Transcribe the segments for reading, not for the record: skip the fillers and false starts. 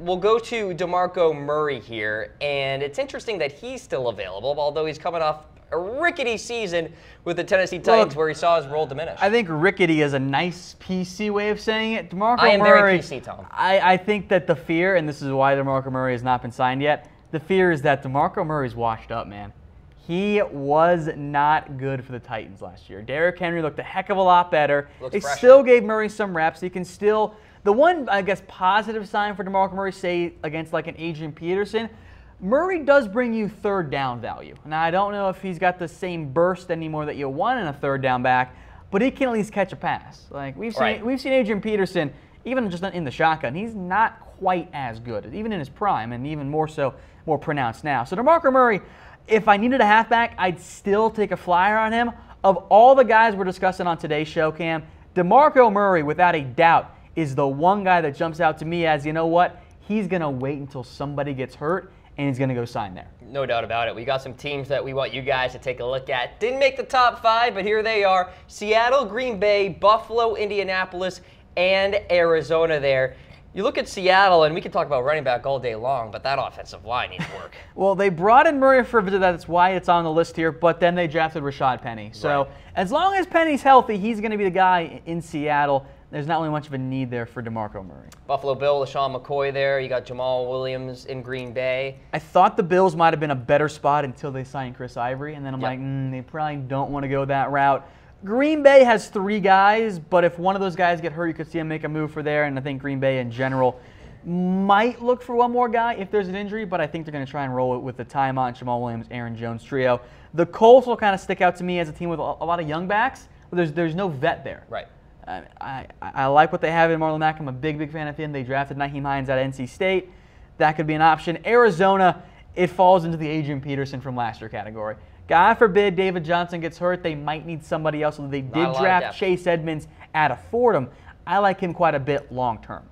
we'll go to DeMarco Murray here, and it's interesting that he's still available, although he's coming off a rickety season with the Tennessee Titans where he saw his role diminish. I think rickety is a nice PC way of saying it. DeMarco Murray, I am very PC, Tom. I think that the fear, and this is why DeMarco Murray has not been signed yet, the fear is that DeMarco Murray's washed up, man. He was not good for the Titans last year. Derrick Henry looked a heck of a lot better. They still gave Murray some reps. He can still, the one, I guess, positive sign for DeMarco Murray, say against like an Adrian Peterson, Murray does bring you third down value. Now, I don't know if he's got the same burst anymore that you want in a third down back, but he can at least catch a pass. Like we've seen Adrian Peterson, even just in the shotgun, he's not quite as good, even in his prime, and even more so, more pronounced now. So DeMarco Murray, if I needed a halfback, I'd still take a flyer on him. Of all the guys we're discussing on today's show, Cam, DeMarco Murray, without a doubt, is the one guy that jumps out to me as, you know what, he's going to wait until somebody gets hurt, and he's going to go sign there. No doubt about it. We got some teams that we want you guys to take a look at. Didn't make the top 5, but here they are. Seattle, Green Bay, Buffalo, Indianapolis, and Arizona there. You look at Seattle, and we can talk about running back all day long, but that offensive line needs work. Well, they brought in Murray for a visit. That's why it's on the list here, but then they drafted Rashad Penny. So as long as Penny's healthy, he's going to be the guy in Seattle. There's not really much of a need there for DeMarco Murray. Buffalo Bill, LaShawn McCoy there. You got Jamal Williams in Green Bay. I thought the Bills might have been a better spot until they signed Chris Ivory, and then I'm like, they probably don't want to go that route. Green Bay has 3 guys, but if one of those guys get hurt, you could see him make a move for there, and I think Green Bay in general might look for one more guy if there's an injury, but I think they're going to try and roll it with the Ty-Mont, Jamal Williams, Aaron Jones trio. The Colts will kind of stick out to me as a team with a lot of young backs, but there's no vet there. Right. I like what they have in Marlon Mack. I'm a big fan of him. They drafted Nyheim Hines out of NC State. That could be an option. Arizona, it falls into the Adrian Peterson from last year category. God forbid David Johnson gets hurt. They might need somebody else. They did draft Chase Edmunds out of Fordham. I like him quite a bit long term.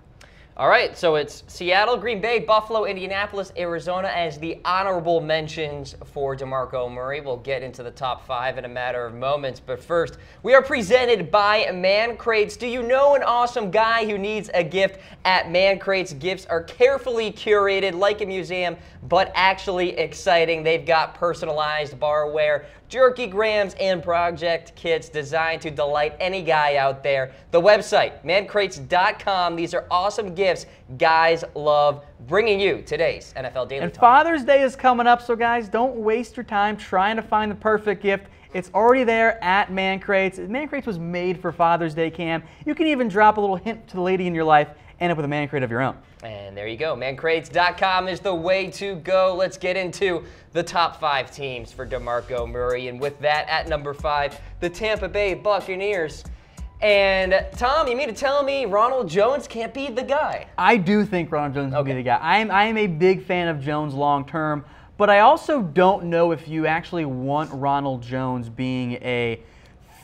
All right, so it's Seattle, Green Bay, Buffalo, Indianapolis, Arizona as the honorable mentions for DeMarco Murray. We'll get into the top 5 in a matter of moments, but first, we are presented by Man Crates. Do you know an awesome guy who needs a gift? At Man Crates, gifts are carefully curated like a museum, but actually exciting. They've got personalized barware, jerky grams, and project kits designed to delight any guy out there. The website, mancrates.com. These are awesome gifts guys love, bringing you today's NFL Daily And Talk. Father's Day is coming up, so guys, don't waste your time trying to find the perfect gift. It's already there at Man Crates. Man Crates was made for Father's Day, Cam. You can even drop a little hint to the lady in your life, end up with a Man Crate of your own. And there you go. Mancrates.com is the way to go. Let's get into the top 5 teams for DeMarco Murray. And with that, at number 5, the Tampa Bay Buccaneers. And Tom, you mean to tell me Ronald Jones can't be the guy? I do think Ronald Jones will be the guy. I am a big fan of Jones long term, but I also don't know if you actually want Ronald Jones being a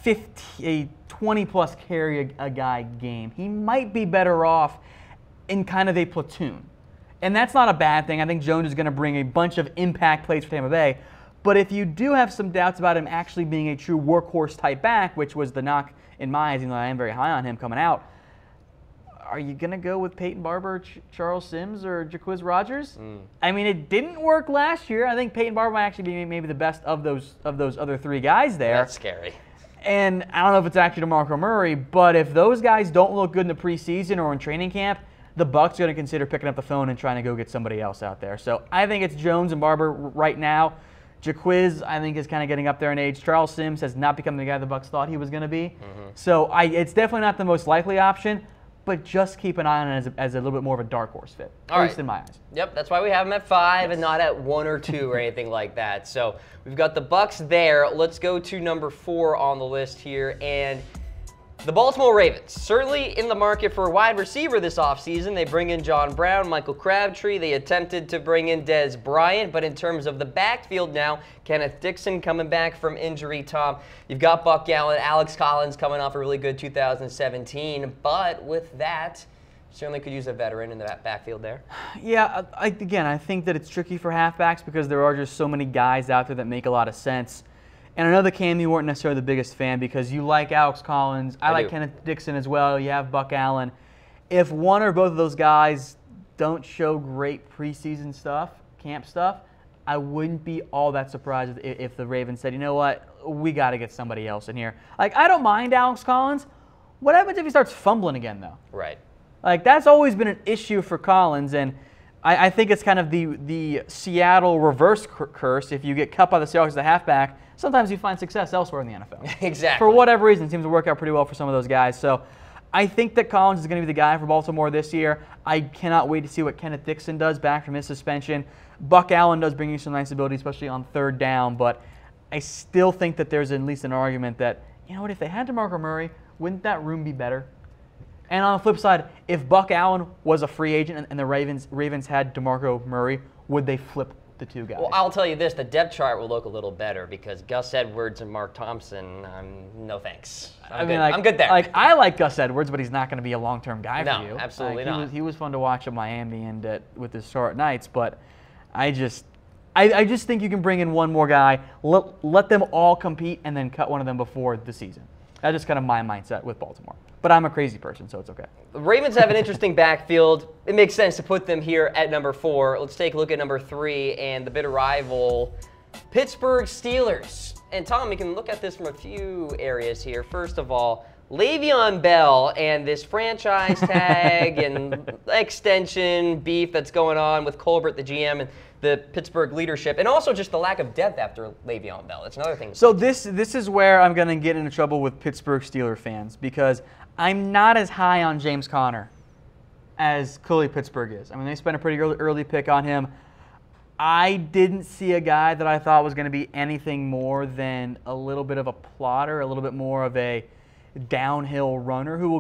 20-plus carry a guy game. He might be better off in kind of a platoon. And that's not a bad thing. I think Jones is going to bring a bunch of impact plays for Tampa Bay. But if you do have some doubts about him actually being a true workhorse type back, which was the knock in my eyes, even though I am very high on him coming out, are you going to go with Peyton Barber, Charles Sims, or Jacquizz Rodgers? I mean, it didn't work last year. I think Peyton Barber might actually be maybe the best of those other 3 guys there. That's scary. And I don't know if it's actually DeMarco Murray, but if those guys don't look good in the preseason or in training camp, the Bucs are going to consider picking up the phone and trying to go get somebody else out there. So I think it's Jones and Barber right now. Jacquizz, I think, is kind of getting up there in age. Charles Sims has not become the guy the Bucs thought he was going to be. So it's definitely not the most likely option, but just keep an eye on it as a little bit more of a dark horse fit, at least in my eyes. Yep, that's why we have him at 5 and not at 1 or 2 or anything like that. So we've got the Bucs there. Let's go to number 4 on the list here, and the Baltimore Ravens, certainly in the market for a wide receiver this offseason. They bring in John Brown, Michael Crabtree. They attempted to bring in Dez Bryant, but in terms of the backfield now, Kenneth Dixon coming back from injury, Tom. You've got Buck Allen, Alex Collins coming off a really good 2017, but with that, certainly could use a veteran in the backfield there. Yeah, again, I think that it's tricky for halfbacks because there are just so many guys out there that make a lot of sense. And I know that Cam, you weren't necessarily the biggest fan because you like Alex Collins. I like Kenneth Dixon as well. You have Buck Allen. If one or both of those guys don't show great preseason stuff, camp stuff, I wouldn't be all that surprised if the Ravens said, you know what, we got to get somebody else in here. Like, I don't mind Alex Collins. What happens if he starts fumbling again, though? Right. Like, that's always been an issue for Collins, and I think it's kind of the Seattle reverse curse. If you get cut by the Seahawks as a halfback, sometimes you find success elsewhere in the NFL. Exactly. For whatever reason, it seems to work out pretty well for some of those guys. So I think that Collins is going to be the guy for Baltimore this year. I cannot wait to see what Kenneth Dixon does back from his suspension. Buck Allen does bring you some nice ability, especially on third down, but I still think that there's at least an argument that, you know what, if they had DeMarco Murray, wouldn't that room be better? And on the flip side, if Buck Allen was a free agent and the Ravens had DeMarco Murray, would they flip the two guys? Well, I'll tell you this, the depth chart will look a little better because Gus Edwards and Mark Thompson, no thanks. I'm good there. Like, I like Gus Edwards, but he's not going to be a long-term guy for you. No, absolutely not. He was fun to watch at Miami and with his Charlotte Knights, but I just think you can bring in one more guy, let them all compete, and then cut one of them before the season. That's just kind of my mindset with Baltimore. But I'm a crazy person, so it's okay. The Ravens have an interesting backfield. It makes sense to put them here at number 4. Let's take a look at number 3 and the bitter rival, Pittsburgh Steelers. And Tom, we can look at this from a few areas here. First of all, Le'Veon Bell and this franchise tag and extension beef that's going on with Colbert, the GM, and the Pittsburgh leadership, and also just the lack of depth after Le'Veon Bell. It's another thing. So this is where I'm going to get into trouble with Pittsburgh Steelers fans because I'm not as high on James Conner as clearly Pittsburgh is. I mean, they spent a pretty early pick on him. I didn't see a guy that I thought was going to be anything more than a little bit of a plotter, a little bit more of a downhill runner who will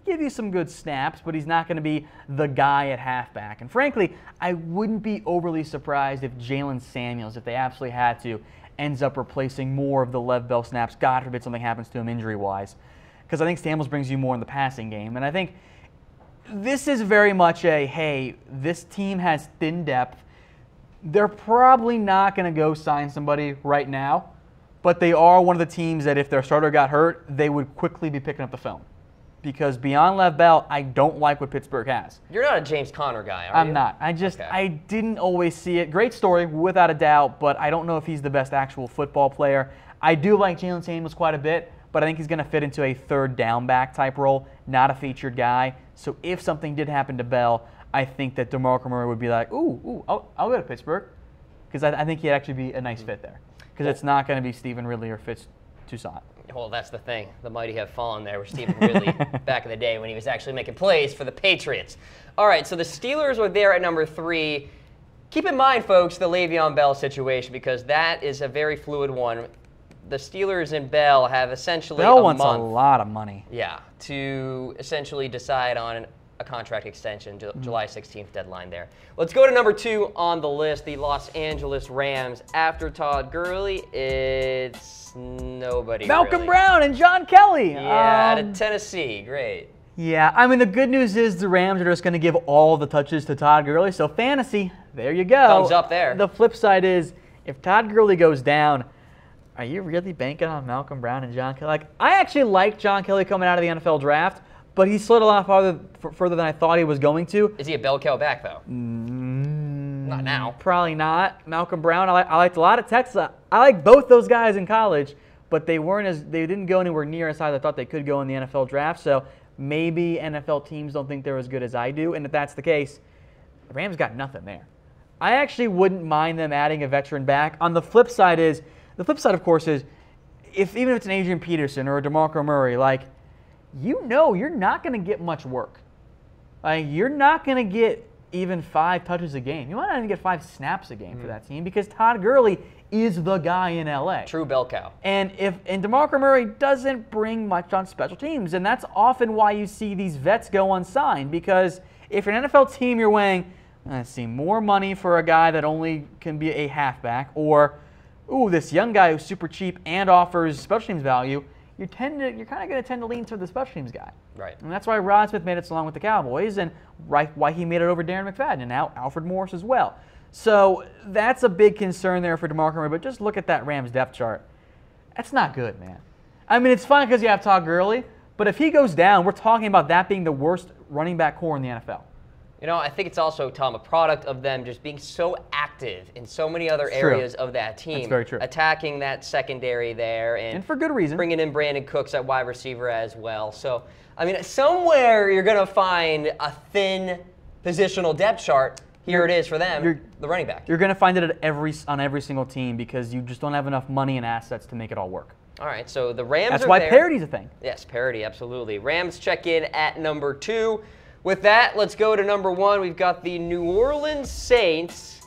give you some good snaps, but he's not going to be the guy at halfback. And frankly, I wouldn't be overly surprised if Jalen Samuels, if they absolutely had to, ends up replacing more of the Lev Bell snaps. God forbid something happens to him injury-wise. Because I think Samuels brings you more in the passing game. And I think this is very much a, hey, this team has thin depth. They're probably not going to go sign somebody right now, but they are one of the teams that if their starter got hurt, they would quickly be picking up the phone. Because beyond Lev Bell, I don't like what Pittsburgh has. You're not a James Conner guy, are you? I'm not. I didn't always see it. Great story, without a doubt, but I don't know if he's the best actual football player. I do like Jalen Samuels quite a bit, but I think he's going to fit into a third down back type role, not a featured guy. So if something did happen to Bell, I think that DeMarco Murray would be like, I'll go to Pittsburgh. Because I think he'd actually be a nice fit there. Because it's not going to be Stephen Ridley or Fitz Toussaint. Well, that's the thing. The mighty have fallen there with Stephen Ridley back in the day when he was actually making plays for the Patriots. All right, so the Steelers were there at number 3. Keep in mind, folks, the Le'Veon Bell situation, because that is a very fluid one. The Steelers and Bell have essentially Bell a wants month, a lot of money. Yeah, to essentially decide on a contract extension, July 16th deadline there. Let's go to number 2 on the list, the Los Angeles Rams. After Todd Gurley, it's nobody Malcolm really. Brown and John Kelly. Yeah, out of Tennessee. Great. Yeah, I mean, the good news is the Rams are just going to give all the touches to Todd Gurley, so fantasy, there you go. Thumbs up there. The flip side is, if Todd Gurley goes down, are you really banking on Malcolm Brown and John Kelly? Like, I actually like John Kelly coming out of the NFL draft, but he slid a lot further than I thought he was going to. Is he a bell cow back, though? Not now. Probably not. Malcolm Brown, I liked a lot of Texas. I like both those guys in college, but they didn't go anywhere near as high as I thought they could go in the NFL draft. So maybe NFL teams don't think they're as good as I do, and if that's the case, the Rams got nothing there. I actually wouldn't mind them adding a veteran back. On the flip side, of course, is even if it's an Adrian Peterson or a DeMarco Murray, like, you're not going to get much work. Like, you're not going to get even 5 touches a game. You might not even get 5 snaps a game for that team because Todd Gurley is the guy in LA. True bell cow. And DeMarco Murray doesn't bring much on special teams, and that's often why you see these vets go unsigned, because if you're an NFL team, you're weighing, let's see, more money for a guy that only can be a halfback, or, this young guy who's super cheap and offers special teams value, you're kind of going to tend to lean toward the special teams guy. Right. And that's why Rod Smith made it so long with the Cowboys, and why he made it over Darren McFadden, and now Alfred Morris as well. So that's a big concern there for DeMarco Murray, but just look at that Rams depth chart. That's not good, man. I mean, it's fine because you have Todd Gurley, but if he goes down, we're talking about that being the worst running back core in the NFL. You know, I think it's also, Tom, a product of them just being so active in so many other areas of that team. That's very true. Attacking that secondary there. And for good reason. Bringing in Brandon Cooks at wide receiver as well. So, I mean, somewhere you're going to find a thin positional depth chart. Here it is for them, the running back. You're going to find it on every single team because you just don't have enough money and assets to make it all work. All right, so the Rams That's are why there. parity's a thing. Yes, parity, absolutely. Rams check in at number 2. With that, let's go to number 1. We've got the New Orleans Saints.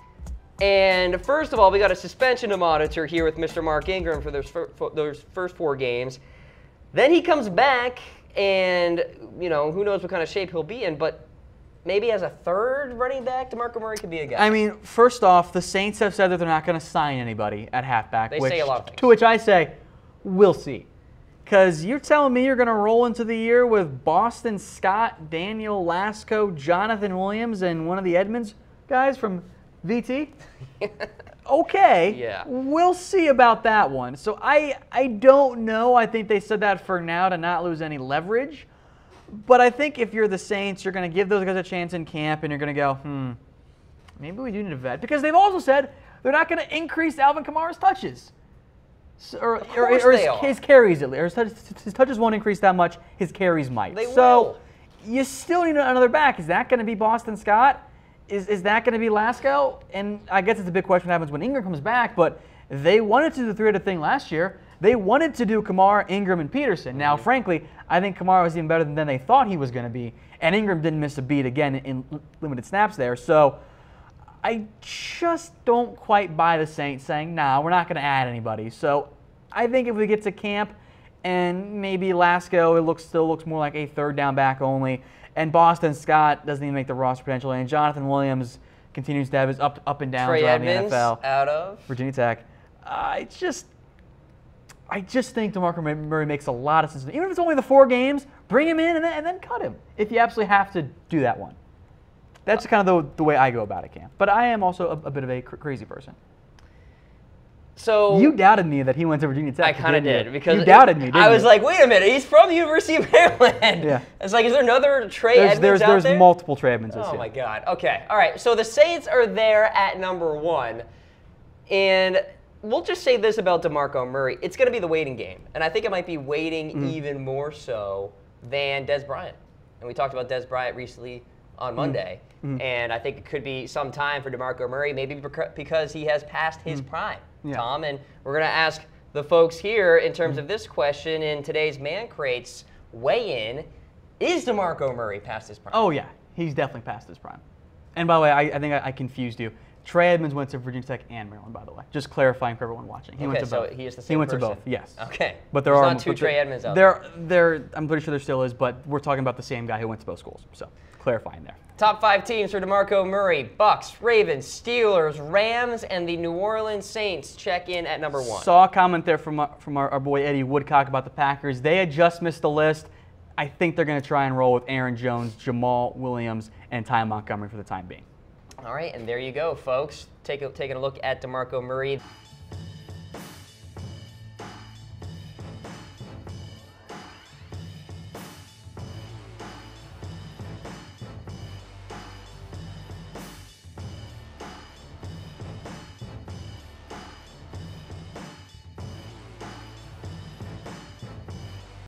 And first of all, we got a suspension to monitor here with Mr. Mark Ingram for those first 4 games. Then he comes back, and, you know, who knows what kind of shape he'll be in, but maybe as a third running back, DeMarco Murray could be a guy. I mean, first off, the Saints have said that they're not going to sign anybody at halfback. They say a lot of things. To which I say, we'll see. Because you're telling me you're going to roll into the year with Boston Scott, Daniel Lasco, Jonathan Williams, and one of the Edmunds guys from VT? Okay. Yeah. We'll see about that one. So I don't know. I think they said that for now to not lose any leverage. But I think if you're the Saints, you're going to give those guys a chance in camp, and you're going to go, maybe we do need a vet. Because they've also said they're not going to increase Alvin Kamara's touches. Or his carries, at least. His touches won't increase that much. His carries might. They so will. You still need another back. Is that going to be Boston Scott? Is that going to be Lasco? And I guess it's a big question what happens when Ingram comes back, but they wanted to do the three-headed thing last year. They wanted to do Kamara, Ingram, and Peterson. Now, frankly, I think Kamara was even better than they thought he was going to be, and Ingram didn't miss a beat again in limited snaps there. So I just don't quite buy the Saints saying, nah, we're not going to add anybody. So I think if we get to camp and maybe Lasco, it still looks more like a third down back only, and Boston Scott doesn't even make the roster potentially, and Jonathan Williams continues to have his up and downs Trey around Edmunds the NFL. Out of Virginia Tech. I just think DeMarco Murray makes a lot of sense. Even if it's only the 4 games, bring him in and then cut him if you absolutely have to do that one. That's kind of the way I go about it, Cam. But I am also a bit of a crazy person. So you doubted me that he went to Virginia Tech. I kind of did because you doubted me. Didn't I was you? like, wait a minute, he's from the University of Maryland. Yeah. It's like, is there another Trey Edmunds out there? There's multiple Trey Edmunds. Oh my God. Okay. All right. So the Saints are there at number 1, and we'll just say this about DeMarco Murray: it's going to be the waiting game, and I think it might be waiting even more so than Dez Bryant. And we talked about Dez Bryant recently on Monday, and I think it could be some time for DeMarco Murray, maybe because he has passed his prime. Yeah. Tom, and we're going to ask the folks here in terms of this question in today's Man Crates weigh-in. Is DeMarco Murray past his prime? Oh, yeah. He's definitely past his prime. And by the way, I think I confused you. Trey Edmunds went to Virginia Tech and Maryland, by the way. Just clarifying for everyone watching. He went to both. So he is the same He went person. to both, yes. Okay. But there There's are not 2 Trey Edmunds out there. I'm pretty sure there still is, but we're talking about the same guy who went to both schools. So clarifying there. Top 5 teams for DeMarco Murray: Bucs, Ravens, Steelers, Rams, and the New Orleans Saints check in at number 1. Saw a comment there from our boy Eddie Woodcock about the Packers. They had just missed the list. I think they're going to try and roll with Aaron Jones, Jamal Williams, and Ty Montgomery for the time being. All right, and there you go, folks. Taking a look at DeMarco Murray.